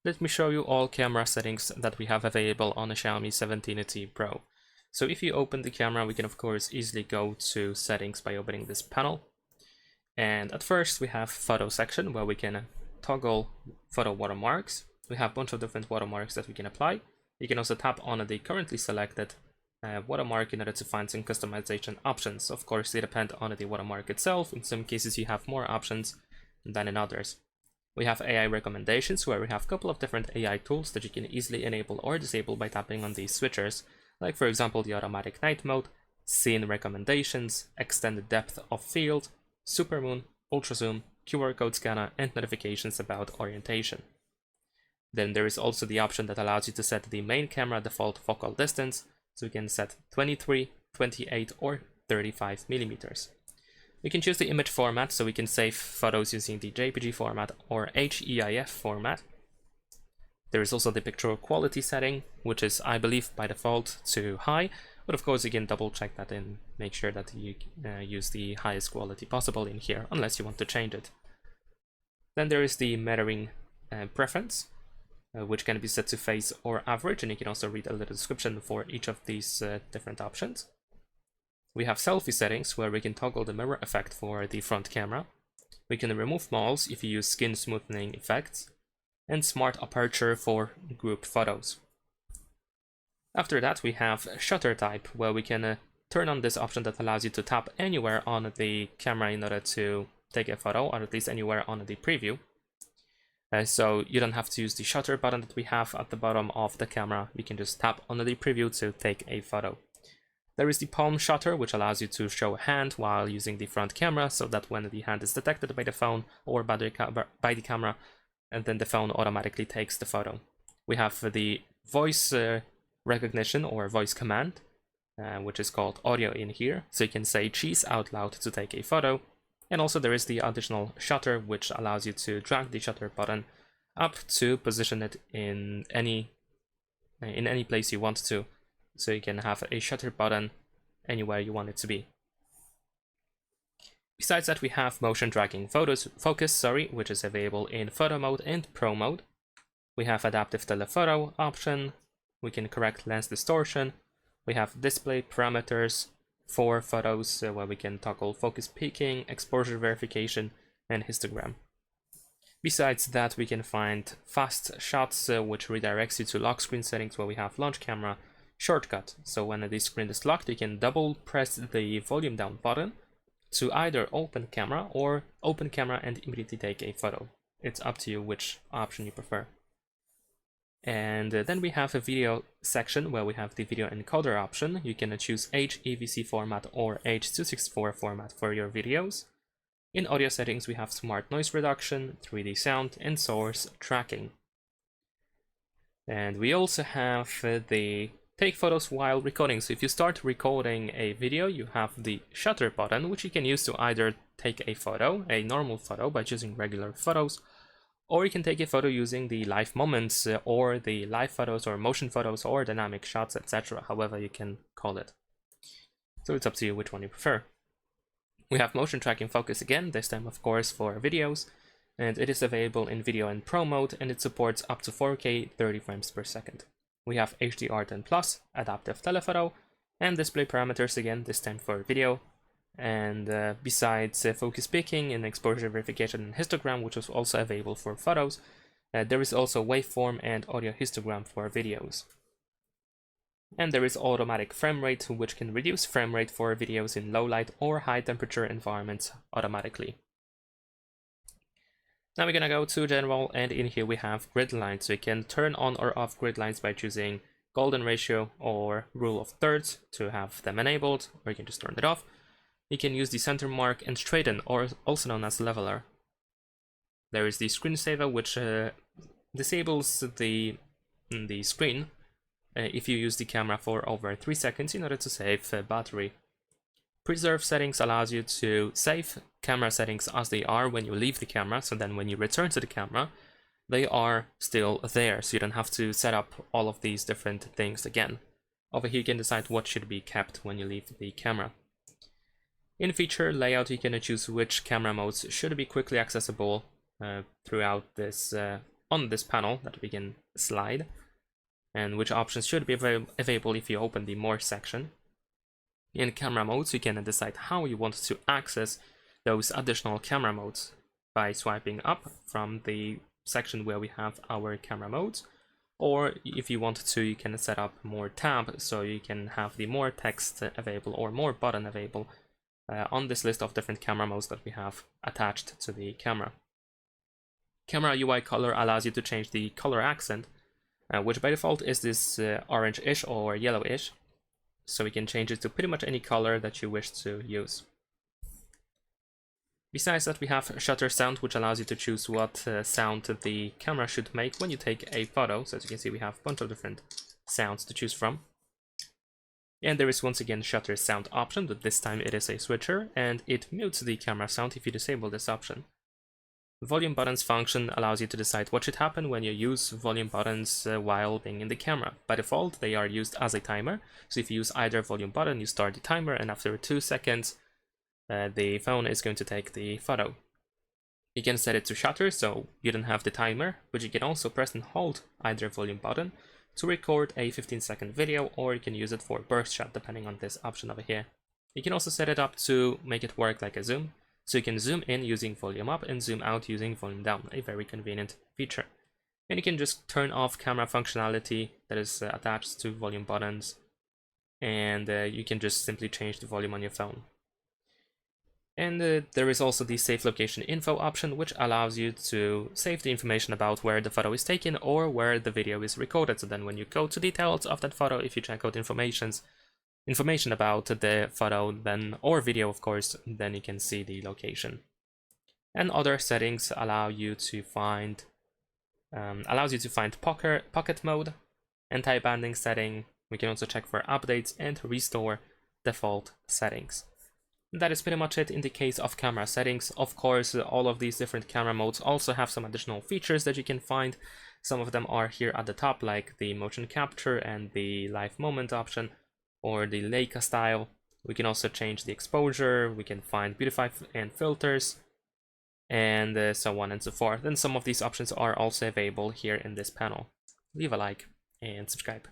let me show you all camera settings that we have available on the Xiaomi 17T Pro. So if you open the camera, we can of course easily go to settings by opening this panel. And at first we have photo section where we can toggle photo watermarks. We have a bunch of different watermarks that we can apply. You can also tap on the currently selected watermark in order to find some customization options. Of course, they depend on the watermark itself. In some cases you have more options than in others. We have AI recommendations where we have a couple of different AI tools that you can easily enable or disable by tapping on these switchers, like for example the automatic night mode, scene recommendations, extended depth of field, supermoon, ultra zoom, QR code scanner, and notifications about orientation. Then there is also the option that allows you to set the main camera default focal distance, so we can set 23, 28 or 35 millimeters. We can choose the image format, so we can save photos using the JPG format or HEIF format. There is also the picture quality setting, which is, I believe, by default to high, but of course you can double check that and make sure that you use the highest quality possible in here, unless you want to change it. Then there is the mirroring preference, which can be set to phase or average, and you can also read a little description for each of these different options. We have selfie settings where we can toggle the mirror effect for the front camera. We can remove moles if you use skin smoothing effects, and smart aperture for group photos. After that we have shutter type, where we can turn on this option that allows you to tap anywhere on the camera in order to take a photo, or at least anywhere on the preview. So you don't have to use the shutter button that we have at the bottom of the camera. You can just tap on the preview to take a photo. There is the palm shutter, which allows you to show a hand while using the front camera, so that when the hand is detected by the phone or by the camera, and then the phone automatically takes the photo. We have the voice recognition or voice command, which is called audio in here, so you can say cheese out loud to take a photo. And also there is the additional shutter, which allows you to drag the shutter button up to position it in any place you want to. So you can have a shutter button anywhere you want it to be. Besides that, we have motion tracking focus, which is available in photo mode and pro mode. We have adaptive telephoto option. We can correct lens distortion. We have display parameters for photos, where we can toggle focus peaking, exposure verification, and histogram. Besides that, we can find fast shots, which redirects you to lock screen settings, where we have launch camera shortcut. So when the screen is locked, you can double press the volume down button to either open camera or open camera and immediately take a photo. It's up to you which option you prefer. And then we have a video section where we have the video encoder option. You can choose HEVC format or H.264 format for your videos. In audio settings, we have smart noise reduction, 3D sound, and source tracking. And we also have the take photos while recording. So if you start recording a video, you have the shutter button, which you can use to either take a photo, a normal photo by choosing regular photos, or you can take a photo using the live moments, or the live photos, or motion photos, or dynamic shots, etc., however you can call it. So it's up to you which one you prefer. We have motion tracking focus again, this time of course for videos, and it is available in video and pro mode, and it supports up to 4K 30 frames per second. We have HDR10+, adaptive telephoto, and display parameters again, this time for video. And besides focus peaking and exposure verification and histogram, which is also available for photos, there is also waveform and audio histogram for videos. And there is automatic frame rate, which can reduce frame rate for videos in low light or high temperature environments automatically. Now we're gonna go to general, and in here we have grid lines. So you can turn on or off grid lines by choosing golden ratio or rule of thirds to have them enabled, or you can just turn it off. You can use the center mark and straighten, or also known as leveler. There is the screensaver, which disables the screen if you use the camera for over 3 seconds in order to save battery. Preserve settings allows you to save camera settings as they are when you leave the camera, so then when you return to the camera, they are still there, so you don't have to set up all of these different things again. Over here you can decide what should be kept when you leave the camera. In feature layout, you can choose which camera modes should be quickly accessible throughout this on this panel that we can slide, and which options should be available if you open the More section. In camera modes, you can decide how you want to access those additional camera modes by swiping up from the section where we have our camera modes, or if you want to, you can set up more tab so you can have the more text available or more button available on this list of different camera modes that we have attached to the camera. Camera UI color allows you to change the color accent, which by default is this orange-ish or yellow-ish. So we can change it to pretty much any color that you wish to use. Besides that, we have shutter sound, which allows you to choose what sound the camera should make when you take a photo. So as you can see, we have a bunch of different sounds to choose from. And there is once again shutter sound option, but this time it is a switcher, and it mutes the camera sound if you disable this option. Volume buttons function allows you to decide what should happen when you use volume buttons while being in the camera. By default, they are used as a timer, so if you use either volume button, you start the timer, and after 2 seconds, the phone is going to take the photo. You can set it to shutter, so you don't have the timer, but you can also press and hold either volume button to record a 15-second video, or you can use it for burst shot, depending on this option over here. You can also set it up to make it work like a zoom, so you can zoom in using volume up and zoom out using volume down, a very convenient feature. And you can just turn off camera functionality that is attached to volume buttons, and you can just simply change the volume on your phone. And there is also the save location info option, which allows you to save the information about where the photo is taken or where the video is recorded. So then when you go to details of that photo, if you check out information about the photo then or video, of course, then you can see the location. And other settings allow you to find pocket mode, anti-banding setting. We can also check for updates and restore default settings. That is pretty much it in the case of camera settings. Of course, all of these different camera modes also have some additional features that you can find. Some of them are here at the top, like the motion capture and the live moment option, or the Leica style. We can also change the exposure, we can find beautify and filters, and so on and so forth. And some of these options are also available here in this panel. Leave a like and subscribe.